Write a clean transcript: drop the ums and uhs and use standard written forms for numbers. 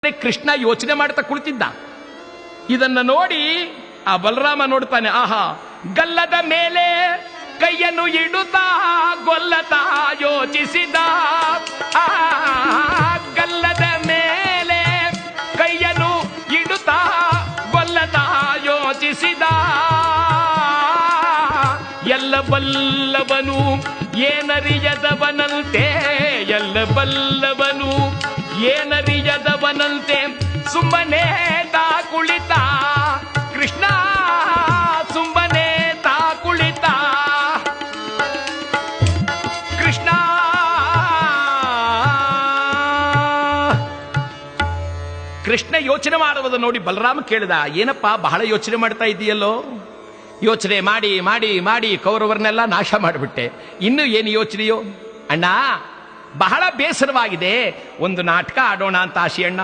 ಕೃಷ್ಣ ಯೋಚನೆ ಮಾಡ್ತಾ ಕುಳಿತಿದ್ದ. ಇದನ್ನ ನೋಡಿ ಆ ಬಲರಾಮ ನೋಡ್ತಾನೆ, ಆಹಾ, ಗಲ್ಲದ ಮೇಲೆ ಕೈಯನ್ನು ಇಡುತ್ತಾ ಗೊಲ್ಲತಾ ಯೋಚಿಸಿದ. ಗಲ್ಲದ ಮೇಲೆ ಕೈಯನ್ನು ಇಡುತ್ತಾ ಗೊಲ್ಲತಾ ಯೋಚಿಸಿದ. ಎಲ್ಲ ಬಲ್ಲವನು ಏನರಿಯದವನಂತೆ, ಎಲ್ಲ ಬಲ್ಲವನು ಏನರಿಯದವನಂತೆ ಸುಮ್ಮನೆ ತಾ ಕುಳಿತ. ಕೃಷ್ಣ ಸುಮ್ಮನೆ ತಾ ಕುಳಿತ. ಕೃಷ್ಣ ಕೃಷ್ಣ ಯೋಚನೆ ಮಾಡುವುದು ನೋಡಿ ಬಲರಾಮ ಕೇಳಿದ, ಏನಪ್ಪ ಬಹಳ ಯೋಚನೆ ಮಾಡ್ತಾ ಇದೆಯಲ್ಲೋ? ಯೋಚನೆ ಮಾಡಿ ಮಾಡಿ ಮಾಡಿ ಕೌರವರನ್ನೆಲ್ಲ ನಾಶ ಮಾಡಿಬಿಟ್ಟೆ, ಇನ್ನು ಏನು ಯೋಚನೆಯೋ? ಅಣ್ಣ, ಬಹಳ ಬೇಸರವಾಗಿದೆ, ಒಂದು ನಾಟಕ ಆಡೋಣ ಅಂತ ಆಶೆ ಅಣ್ಣ.